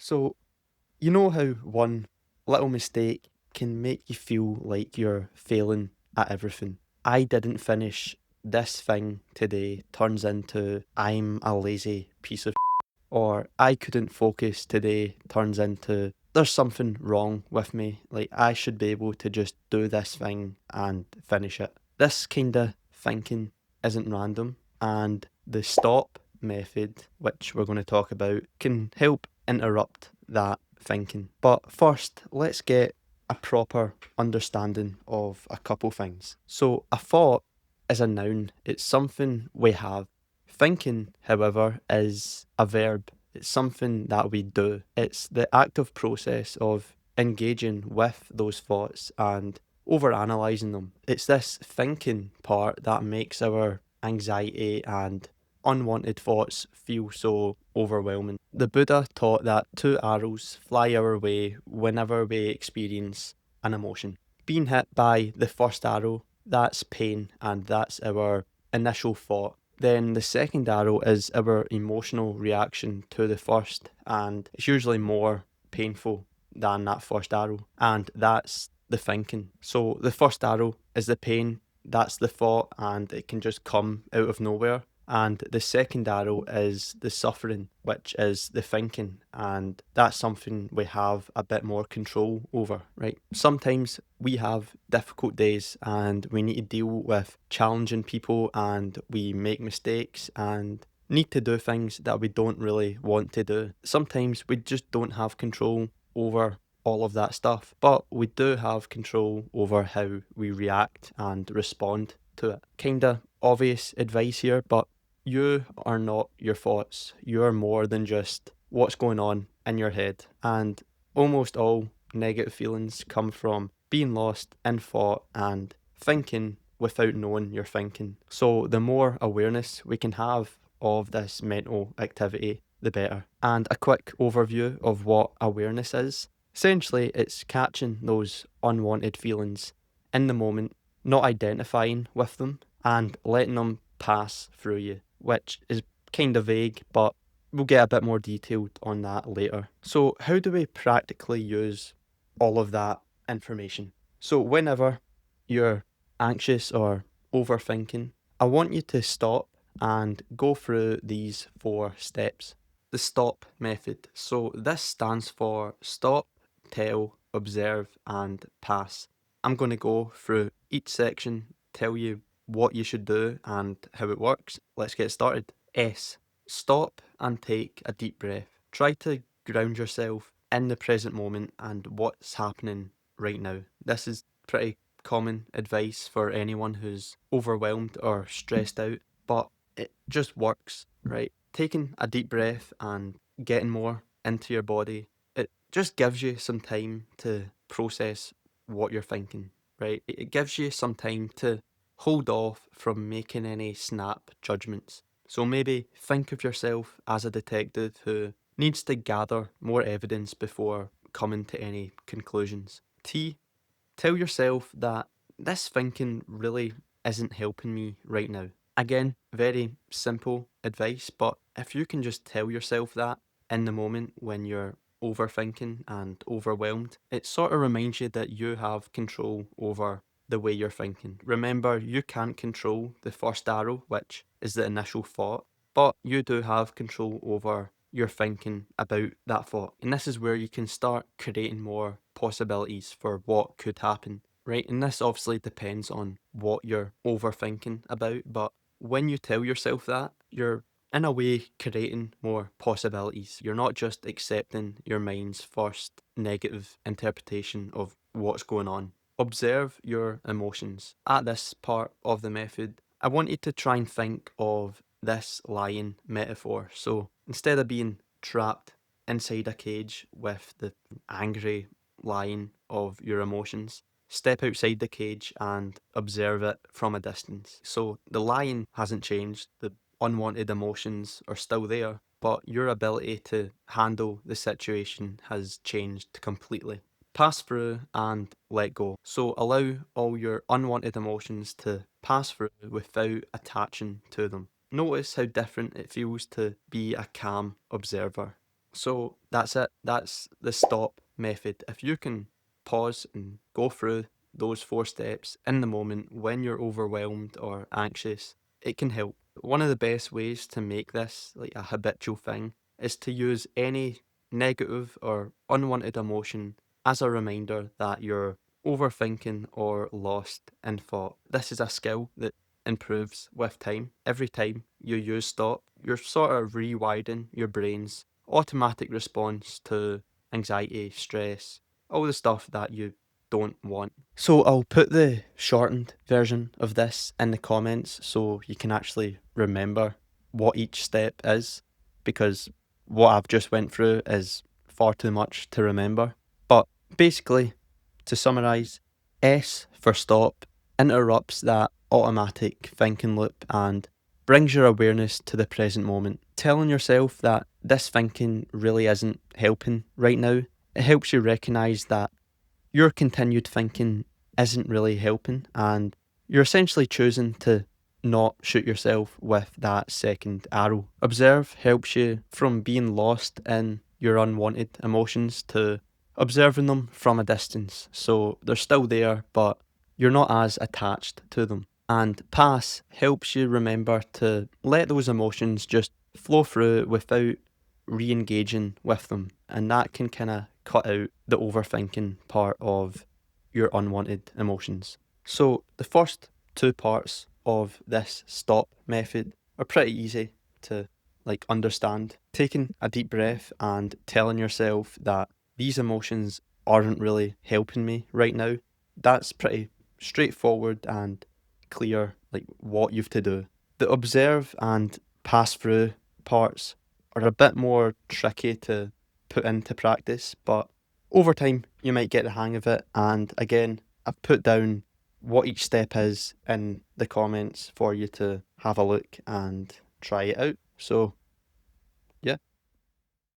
So, you know how one little mistake can make you feel like you're failing at everything? I didn't finish this thing today turns into I'm a lazy piece of or I couldn't focus today turns into there's something wrong with me. Like I should be able to just do this thing and finish it. This kind of thinking isn't random, and the stop method, which we're going to talk about, can help interrupt that thinking. But first, let's get a proper understanding of a couple things. So, a thought is a noun, it's something we have. Thinking, however, is a verb. It's something that we do. It's the active process of engaging with those thoughts and overanalyzing them. It's this thinking part that makes our anxiety and unwanted thoughts feel so overwhelming. The Buddha taught that two arrows fly our way whenever we experience an emotion. Being hit by the first arrow, that's pain, and that's our initial thought. Then the second arrow is our emotional reaction to the first, and it's usually more painful than that first arrow, and that's the thinking. So the first arrow is the pain, that's the thought, and it can just come out of nowhere. And the second arrow is the suffering, which is the thinking, and that's something we have a bit more control over, right? Sometimes we have difficult days and we need to deal with challenging people and we make mistakes and need to do things that we don't really want to do. Sometimes we just don't have control over all of that stuff, but we do have control over how we react and respond to it. Kinda obvious advice here, but you are not your thoughts. You are more than just what's going on in your head. And almost all negative feelings come from being lost in thought and thinking without knowing you're thinking. So the more awareness we can have of this mental activity, the better. And a quick overview of what awareness is. Essentially, it's catching those unwanted feelings in the moment, not identifying with them, and letting them pass through you, which is kind of vague, but we'll get a bit more detailed on that later. So, how do we practically use all of that information? So, whenever you're anxious or overthinking, I want you to stop and go through these 4 steps. The stop method. So, this stands for stop, tell, observe, and pass. I'm going to go through each section, tell you what you should do and how it works. Let's get started. S. Stop and take a deep breath. Try to ground yourself in the present moment and what's happening right now. This is pretty common advice for anyone who's overwhelmed or stressed out, but it just works, right? Taking a deep breath and getting more into your body, it just gives you some time to process what you're thinking, right? It gives you some time to hold off from making any snap judgments. So maybe think of yourself as a detective who needs to gather more evidence before coming to any conclusions. T. Tell yourself that this thinking really isn't helping me right now. Again, very simple advice, but if you can just tell yourself that in the moment when you're overthinking and overwhelmed, it sort of reminds you that you have control over the way you're thinking. Remember, you can't control the first arrow, which is the initial thought, but you do have control over your thinking about that thought. And this is where you can start creating more possibilities for what could happen, right? And this obviously depends on what you're overthinking about, but when you tell yourself that, you're in a way creating more possibilities. You're not just accepting your mind's first negative interpretation of what's going on. Observe your emotions. At this part of the method, I want you to try and think of this lion metaphor. So instead of being trapped inside a cage with the angry lion of your emotions, step outside the cage and observe it from a distance. So the lion hasn't changed, the unwanted emotions are still there, but your ability to handle the situation has changed completely. Pass through and let go. So allow all your unwanted emotions to pass through without attaching to them. Notice how different it feels to be a calm observer. So that's it. That's the stop method. If you can pause and go through those 4 steps in the moment when you're overwhelmed or anxious, it can help. One of the best ways to make this like a habitual thing is to use any negative or unwanted emotion as a reminder that you're overthinking or lost in thought. This is a skill that improves with time. Every time you use stop, you're sort of rewiring your brain's automatic response to anxiety, stress, all the stuff that you don't want. So I'll put the shortened version of this in the comments so you can actually remember what each step is, because what I've just went through is far too much to remember. But basically, to summarize, S for stop interrupts that automatic thinking loop and brings your awareness to the present moment. Telling yourself that this thinking really isn't helping right now, it helps you recognize that your continued thinking isn't really helping, and you're essentially choosing to not shoot yourself with that second arrow. Observe helps you from being lost in your unwanted emotions to observing them from a distance. So they're still there, but you're not as attached to them. And pass helps you remember to let those emotions just flow through without re engaging with them. And that can kind of cut out the overthinking part of your unwanted emotions. So, the first 2 parts of this stop method are pretty easy to understand. Taking a deep breath and telling yourself that these emotions aren't really helping me right now, that's pretty straightforward and clear, like what you've to do. The observe and pass through parts are a bit more tricky to put into practice, but over time you might get the hang of it. And again, I've put down what each step is in the comments for you to have a look and try it out. So